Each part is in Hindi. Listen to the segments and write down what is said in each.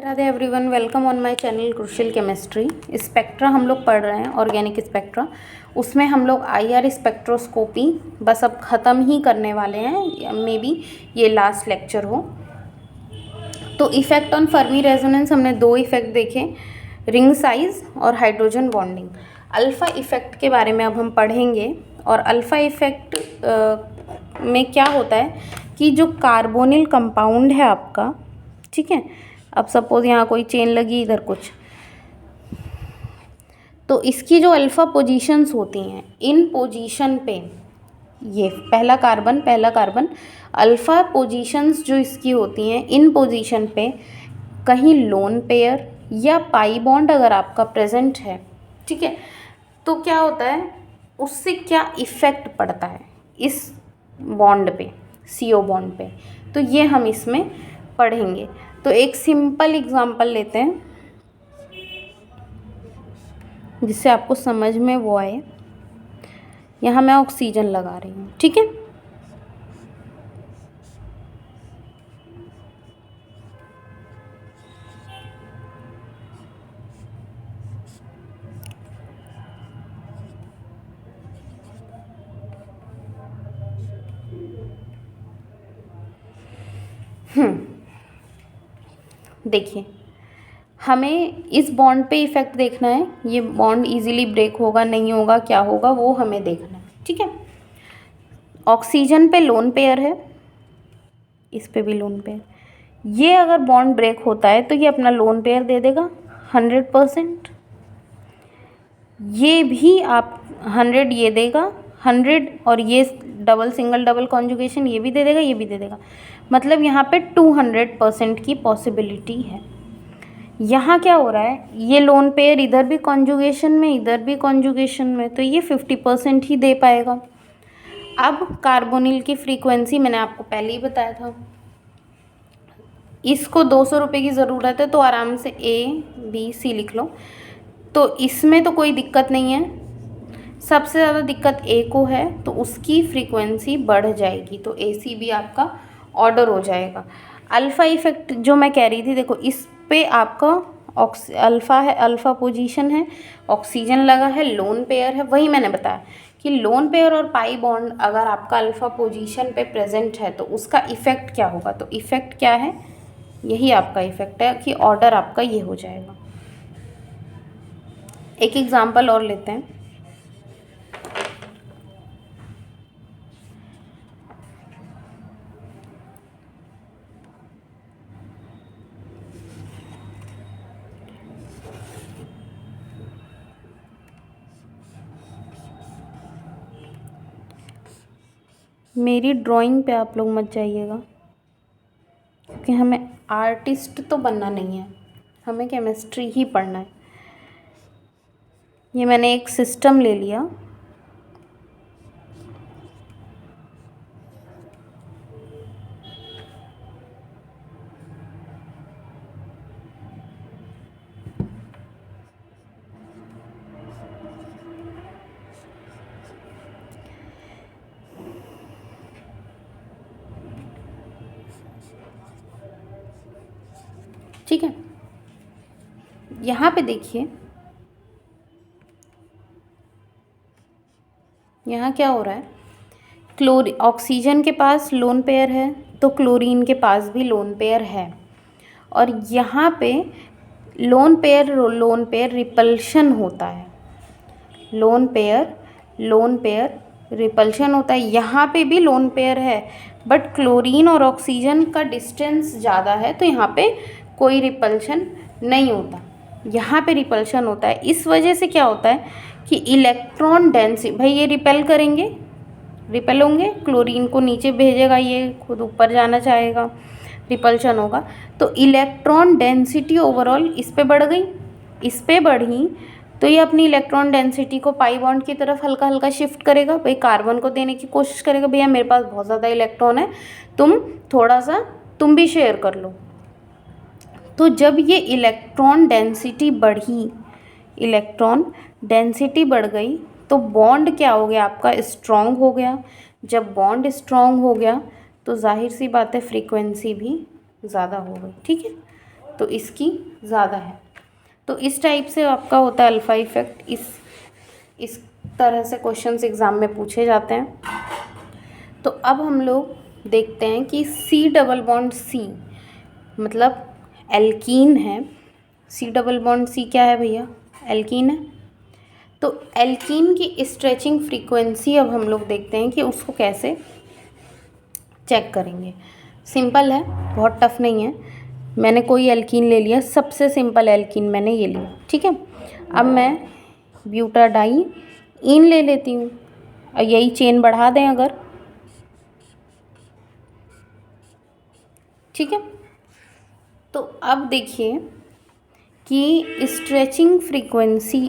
Radhe everyone, welcome on my channel crucial chemistry. Spectra हम लोग पढ़ रहे हैं, ऑर्गेनिक स्पेक्ट्रा। उसमें हम लोग आईआर स्पेक्ट्रोस्कोपी बस अब ख़त्म ही करने वाले हैं, मे बी ये लास्ट लेक्चर हो। तो इफ़ेक्ट ऑन फर्मी रेजोनेंस हमने दो इफ़ेक्ट देखे, रिंग साइज और हाइड्रोजन बॉन्डिंग। अल्फ़ा इफ़ेक्ट के बारे में अब हम पढ़ेंगे। और अल्फ़ा इफ़ेक्ट में क्या होता है कि जो कार्बोनिल कंपाउंड है आपका, ठीक है, अब सपोज़ यहाँ कोई चेन लगी, इधर कुछ, तो इसकी जो अल्फ़ा पोजीशंस होती हैं, इन पोजीशन पे ये पहला कार्बन अल्फ़ा पोजीशंस जो इसकी होती हैं, इन पोजीशन पे कहीं लोन पेयर या पाई बॉन्ड अगर आपका प्रेजेंट है, ठीक है, तो क्या होता है, उससे क्या इफ़ेक्ट पड़ता है इस बॉन्ड पे, CO बॉन्ड पे, तो ये हम इसमें पढ़ेंगे। तो एक सिंपल एग्जांपल लेते हैं जिससे आपको समझ में वो आए। यहाँ मैं ऑक्सीजन लगा रही हूँ, ठीक है। देखिए, हमें इस बॉन्ड पे इफ़ेक्ट देखना है। ये बॉन्ड इजीली ब्रेक होगा नहीं होगा, क्या होगा, वो हमें देखना है, ठीक है। ऑक्सीजन पे लोन पेयर है, इस पे भी लोन पेयर। ये अगर बॉन्ड ब्रेक होता है तो ये अपना लोन पेयर दे देगा 100%। ये भी आप 100 ये देगा 100, और ये डबल सिंगल डबल कॉन्जुगेशन ये भी दे देगा, ये भी दे देगा। मतलब यहाँ पे 200% की पॉसिबिलिटी है। यहाँ क्या हो रहा है, ये लोन पेयर इधर भी कॉन्जुगेशन में, इधर भी कॉन्जुगेशन में, तो ये 50% ही दे पाएगा। अब कार्बोनिल की फ्रीक्वेंसी मैंने आपको पहले ही बताया था, इसको 200 रुपये की ज़रूरत है, तो आराम से ABC लिख लो। तो इसमें तो कोई दिक्कत नहीं है, सबसे ज़्यादा दिक्कत A को है, तो उसकी फ्रीक्वेंसी बढ़ जाएगी, तो AC भी आपका ऑर्डर हो जाएगा। अल्फ़ा इफ़ेक्ट जो मैं कह रही थी, देखो इस पे आपका अल्फ़ा है, अल्फ़ा पोजीशन है, ऑक्सीजन लगा है, लोन पेयर है। वही मैंने बताया कि लोन पेयर और पाई बॉन्ड अगर आपका अल्फ़ा पोजीशन पे प्रेजेंट है तो उसका इफ़ेक्ट क्या होगा। तो इफ़ेक्ट क्या है, यही आपका इफ़ेक्ट है कि ऑर्डर आपका ये हो जाएगा। एक एग्जांपल और लेते हैं। मेरी ड्राइंग पे आप लोग मत जाइएगा, क्योंकि हमें आर्टिस्ट तो बनना नहीं है, हमें केमिस्ट्री ही पढ़ना है। ये मैंने एक सिस्टम ले लिया, ठीक है। यहाँ पे देखिए, यहाँ क्या हो रहा है, ऑक्सीजन के पास लोन पेयर है, तो क्लोरीन के पास भी लोन पेयर है, और यहाँ पे लोन पेयर रिपल्शन होता है, लोन पेयर रिपल्शन होता है। यहाँ पे भी लोन पेयर है, बट क्लोरीन और ऑक्सीजन का डिस्टेंस ज़्यादा है, तो यहाँ पे कोई रिपल्शन नहीं होता, यहाँ पे रिपल्शन होता है। इस वजह से क्या होता है कि इलेक्ट्रॉन डेंसिटी, भाई ये रिपेल करेंगे, रिपेल होंगे, क्लोरीन को नीचे भेजेगा, ये खुद ऊपर जाना चाहेगा, रिपल्शन होगा, तो इलेक्ट्रॉन डेंसिटी ओवरऑल इस पे बढ़ गई, इस पे बढ़ी, तो ये अपनी इलेक्ट्रॉन डेंसिटी को पाई बॉन्ड की तरफ हल्का हल्का शिफ्ट करेगा। भाई कार्बन को देने की कोशिश करेगा, भैया मेरे पास बहुत ज़्यादा इलेक्ट्रॉन है, तुम थोड़ा सा तुम भी शेयर कर लो। तो जब ये इलेक्ट्रॉन डेंसिटी बढ़ गई, तो बॉन्ड क्या हो गया आपका, स्ट्रॉन्ग हो गया। जब बॉन्ड स्ट्रॉन्ग हो गया तो जाहिर सी बात है फ्रीक्वेंसी भी ज़्यादा हो गई, ठीक है। तो इसकी ज़्यादा है। तो इस टाइप से आपका होता है अल्फ़ा इफ़ेक्ट। इस तरह से क्वेश्चंस एग्ज़ाम में पूछे जाते हैं। तो अब हम लोग देखते हैं कि C डबल बॉन्ड C मतलब एल्कीन है। C डबल बॉन्ड C क्या है भैया? एल्कीन है। तो एल्कीन की स्ट्रेचिंग फ्रीक्वेंसी अब हम लोग देखते हैं कि उसको कैसे चेक करेंगे। सिंपल है, बहुत टफ नहीं है। मैंने कोई एल्कीन ले लिया, सबसे सिंपल एल्कीन मैंने ये लिया, ठीक है। अब मैं ब्यूटाडाईइन ले लेती हूँ और यही चेन बढ़ा दें अगर, ठीक है। तो अब देखिए कि स्ट्रेचिंग फ्रीक्वेंसी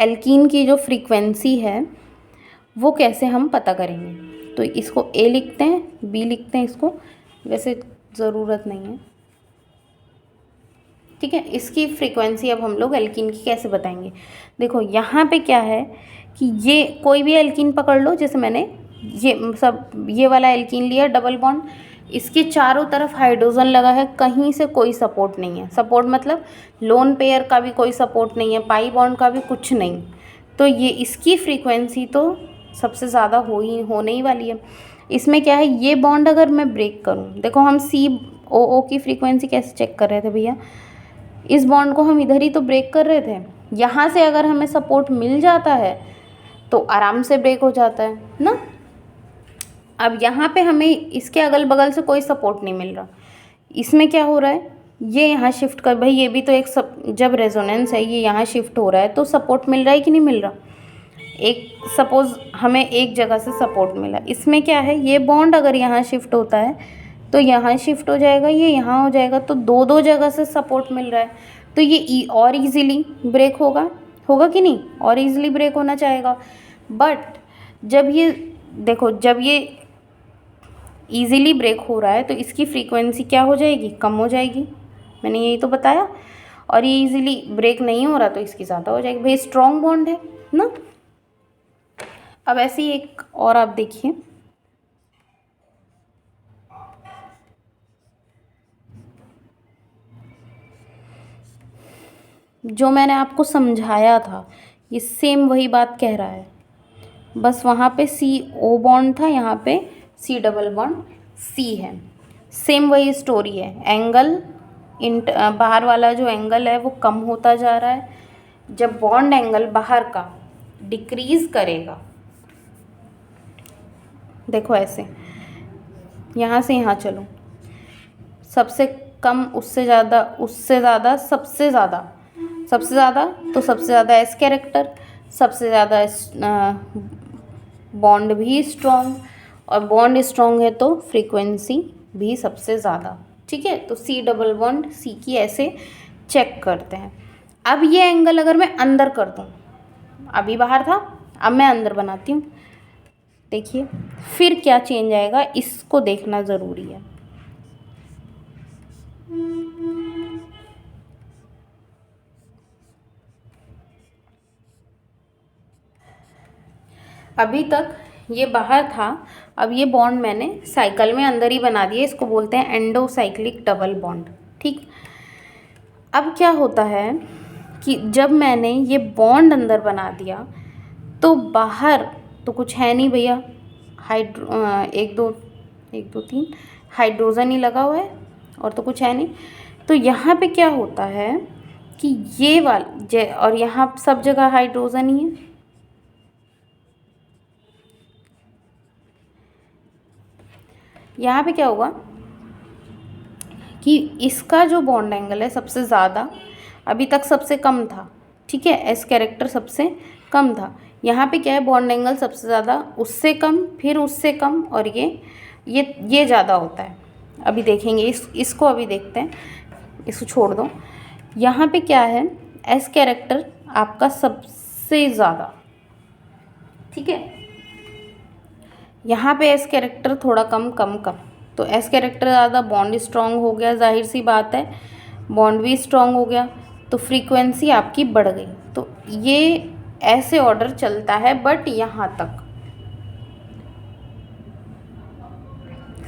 एल्कीन की जो फ्रीक्वेंसी है वो कैसे हम पता करेंगे। तो इसको A लिखते हैं, B लिखते हैं, इसको वैसे ज़रूरत नहीं है, ठीक है। इसकी फ्रीक्वेंसी अब हम लोग एल्कीन की कैसे बताएंगे। देखो यहाँ पे क्या है कि ये कोई भी एल्कीन पकड़ लो, जैसे मैंने ये वाला एल्कीन लिया डबल बॉन्ड, इसके चारों तरफ हाइड्रोजन लगा है, कहीं से कोई सपोर्ट नहीं है। सपोर्ट मतलब लोन पेयर का भी कोई सपोर्ट नहीं है, पाई बॉन्ड का भी कुछ नहीं। तो ये इसकी फ्रीक्वेंसी तो सबसे ज़्यादा होने ही वाली है। इसमें क्या है, ये बॉन्ड अगर मैं ब्रेक करूँ, देखो हम COO की फ्रीक्वेंसी कैसे चेक कर रहे थे भैया, इस बॉन्ड को हम इधर ही तो ब्रेक कर रहे थे। यहाँ से अगर हमें सपोर्ट मिल जाता है तो आराम से ब्रेक हो जाता है ना। अब यहाँ पे हमें इसके अगल बगल से कोई सपोर्ट नहीं मिल रहा, इसमें क्या हो रहा है, ये यहाँ शिफ्ट कर, भाई ये भी तो एक जब रेजोनेंस है, ये यहाँ शिफ्ट हो रहा है तो सपोर्ट मिल रहा है कि नहीं मिल रहा। एक सपोज़ हमें एक जगह से सपोर्ट मिला, इसमें क्या है, ये बॉन्ड अगर यहाँ शिफ्ट होता है तो यहाँ शिफ्ट हो जाएगा, ये यहाँ हो जाएगा, तो दो जगह से सपोर्ट मिल रहा है, तो ये और इजीली ब्रेक होगा कि नहीं, और इजीली ब्रेक होना चाहेगा। बट जब ये देखो, जब ये इजीली ब्रेक हो रहा है तो इसकी फ्रीक्वेंसी क्या हो जाएगी, कम हो जाएगी, मैंने यही तो बताया। और ये इजीली ब्रेक नहीं हो रहा तो इसकी ज़्यादा हो जाएगी, भाई स्ट्रॉन्ग बॉन्ड है ना। अब ऐसे ही एक और आप देखिए, जो मैंने आपको समझाया था ये सेम वही बात कह रहा है, बस वहाँ पे CO बॉन्ड था, यहाँ पे C डबल बॉन्ड C है। सेम वही स्टोरी है, एंगल बाहर वाला जो एंगल है वो कम होता जा रहा है। जब बॉन्ड एंगल बाहर का डिक्रीज़ करेगा, देखो ऐसे यहाँ से यहाँ चलो, सबसे कम, उससे ज़्यादा, उससे ज़्यादा, सबसे ज़्यादा, सबसे ज़्यादा, तो सबसे ज़्यादा S कैरेक्टर, सबसे ज़्यादा बॉन्ड भी स्ट्रॉन्ग, और बॉन्ड स्ट्रॉन्ग है तो फ्रीक्वेंसी भी सबसे ज़्यादा, ठीक है। तो C डबल बॉन्ड C की ऐसे चेक करते हैं। अब ये एंगल अगर मैं अंदर कर दूँ, अभी बाहर था, अब मैं अंदर बनाती हूँ, देखिए फिर क्या चेंज आएगा, इसको देखना ज़रूरी है। अभी तक ये बाहर था, अब ये बॉन्ड मैंने साइकिल में अंदर ही बना दिया, इसको बोलते हैं एंडोसाइक्लिक डबल बॉन्ड, ठीक। अब क्या होता है कि जब मैंने ये बॉन्ड अंदर बना दिया तो बाहर तो कुछ है नहीं भैया, एक दो तीन हाइड्रोजन ही लगा हुआ है, और तो कुछ है नहीं। तो यहाँ पे क्या होता है कि ये और यहाँ सब जगह हाइड्रोजन ही है, यहाँ पे क्या होगा कि इसका जो बॉन्ड एंगल है सबसे ज़्यादा, अभी तक सबसे कम था, ठीक है, S कैरेक्टर सबसे कम था। यहाँ पे क्या है, बॉन्ड एंगल सबसे ज़्यादा, उससे कम, फिर उससे कम, और ये ज़्यादा होता है। अभी देखेंगे इसको अभी देखते हैं, इसको छोड़ दो। यहाँ पे क्या है, S कैरेक्टर आपका सबसे ज़्यादा, ठीक है। यहाँ पे S कैरेक्टर थोड़ा कम, तो S कैरेक्टर ज़्यादा, बॉन्ड स्ट्रॉन्ग हो गया, जाहिर सी बात है, बॉन्ड भी स्ट्रॉन्ग हो गया, तो फ्रीक्वेंसी आपकी बढ़ गई। तो ये ऐसे ऑर्डर चलता है, बट यहाँ तक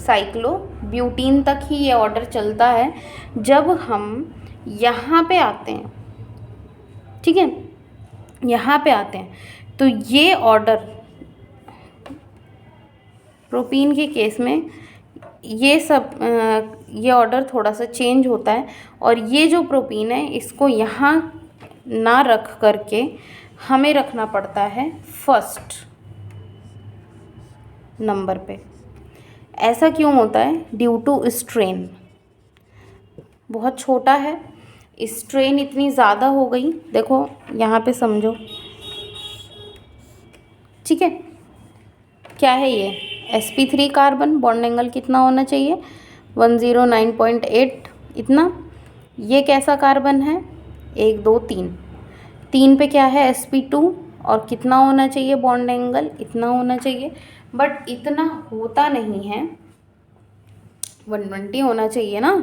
साइक्लोब्यूटीन तक ही ये ऑर्डर चलता है। जब हम यहाँ पे आते हैं, ठीक है, यहाँ पे आते हैं तो ये ऑर्डर प्रोपीन के केस में ये ऑर्डर थोड़ा सा चेंज होता है, और ये जो प्रोपीन है इसको यहाँ ना रख करके हमें रखना पड़ता है फर्स्ट नंबर पे। ऐसा क्यों होता है? ड्यू टू स्ट्रेन, बहुत छोटा है, स्ट्रेन इतनी ज़्यादा हो गई, देखो यहाँ पे समझो, ठीक है। क्या है ये? sp3 कार्बन, बॉन्ड एंगल कितना होना चाहिए? 109.8 इतना। ये कैसा कार्बन है? 1 2 3, 3 पे क्या है? sp2, और कितना होना चाहिए बॉन्ड एंगल? इतना होना चाहिए, बट इतना होता नहीं है, 120 होना चाहिए ना।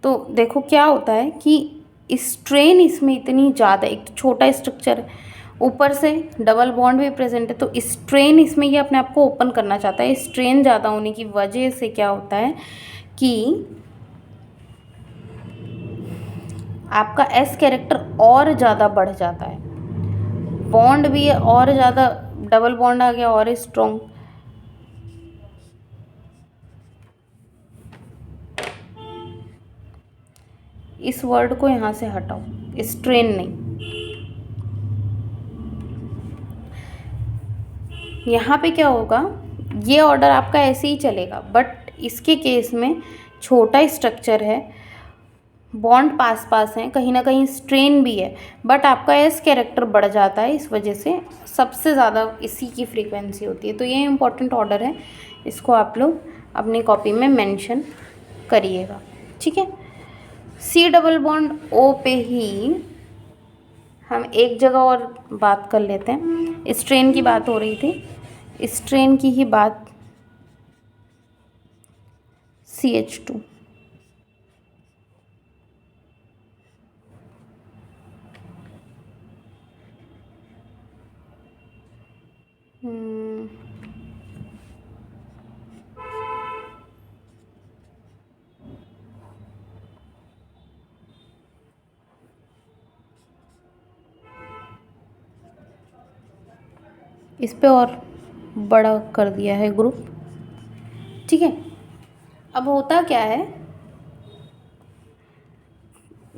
तो देखो क्या होता है कि स्ट्रेन इसमें इतनी ज़्यादा, एक तो छोटा स्ट्रक्चर है, ऊपर से डबल बॉन्ड भी प्रेजेंट है, तो स्ट्रेन इसमें ये अपने आप को ओपन करना चाहता है। स्ट्रेन ज़्यादा होने की वजह से क्या होता है कि आपका एस कैरेक्टर और ज़्यादा बढ़ जाता है, बॉन्ड भी है और ज़्यादा, डबल बॉन्ड आ गया और स्ट्रॉन्ग। इस वर्ड को यहाँ से हटाओ, स्ट्रेन नहीं। यहाँ पे क्या होगा, ये ऑर्डर आपका ऐसे ही चलेगा, बट इसके केस में छोटा स्ट्रक्चर है, बॉन्ड पास पास हैं, कहीं ना कहीं स्ट्रेन भी है, बट आपका एस कैरेक्टर बढ़ जाता है, इस वजह से सबसे ज़्यादा इसी की फ्रीक्वेंसी होती है। तो ये इम्पोर्टेंट ऑर्डर है, इसको आप लोग अपनी कॉपी में मेंशन करिएगा, ठीक है। सी डबल बॉन्ड ओ पे ही हम एक जगह और बात कर लेते हैं। स्ट्रेन की बात हो रही थी, स्ट्रेन की ही बात, CH2, इस पे और बड़ा कर दिया है ग्रुप, ठीक है। अब होता क्या है,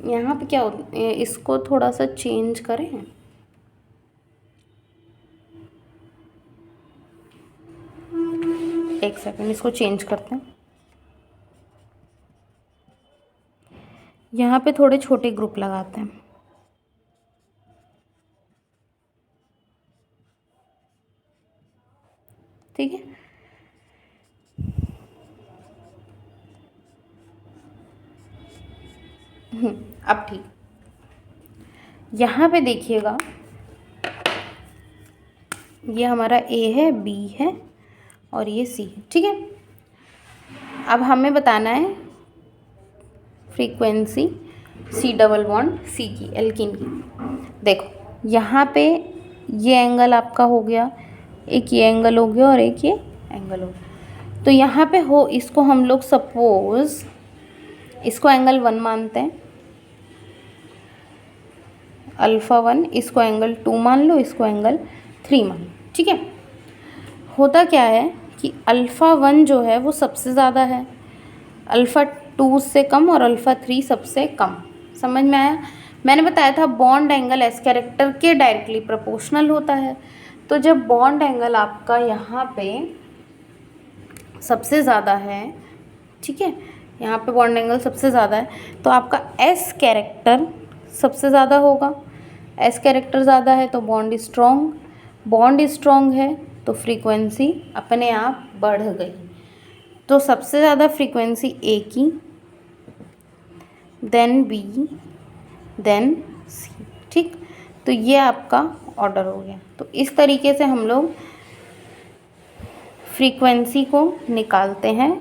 यहाँ पे क्या होता है, इसको थोड़ा सा चेंज करें, एक सेकंड, इसको चेंज करते हैं। यहाँ पे थोड़े छोटे ग्रुप लगाते हैं, ठीक है। अब ठीक, यहाँ पे देखिएगा, ये हमारा A है, B है और ये C है, ठीक है। अब हमें बताना है frequency C double bond C की, एल्कीन की। देखो यहाँ पे ये एंगल आपका हो गया, एक ये एंगल हो गया और एक ये एंगल हो गया। तो यहाँ पे हो, इसको हम लोग सपोज इसको एंगल 1 मानते हैं, अल्फ़ा 1, इसको एंगल 2 मान लो, इसको एंगल 3 मान लो, ठीक है। होता क्या है कि अल्फ़ा 1 जो है वो सबसे ज़्यादा है, अल्फ़ा 2 से कम और अल्फ़ा 3 सबसे कम। समझ में आया? मैंने बताया था बॉन्ड एंगल एस कैरेक्टर के डायरेक्टली प्रोपोर्शनल होता है। तो जब बॉन्ड एंगल आपका यहाँ पे सबसे ज़्यादा है, ठीक है, यहाँ पे बॉन्ड एंगल सबसे ज़्यादा है, तो आपका एस कैरेक्टर सबसे ज़्यादा होगा। एस कैरेक्टर ज़्यादा है तो बॉन्ड स्ट्रॉन्ग है तो फ्रीक्वेंसी अपने आप बढ़ गई। तो सबसे ज़्यादा फ्रीक्वेंसी ए की, देन बी, देन सी, ठीक। तो ये आपका ऑर्डर हो गया। तो इस तरीके से हम लोग फ्रीक्वेंसी को निकालते हैं।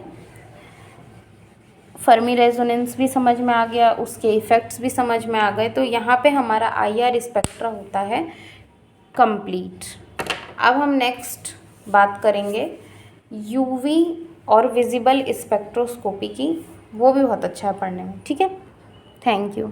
फर्मी रेजोनेंस भी समझ में आ गया, उसके इफ़ेक्ट्स भी समझ में आ गए। तो यहाँ पे हमारा IR स्पेक्ट्रा होता है कंप्लीट। अब हम नेक्स्ट बात करेंगे UV और विजिबल स्पेक्ट्रोस्कोपी की, वो भी बहुत अच्छा है पढ़ने में। ठीक है, थैंक यू।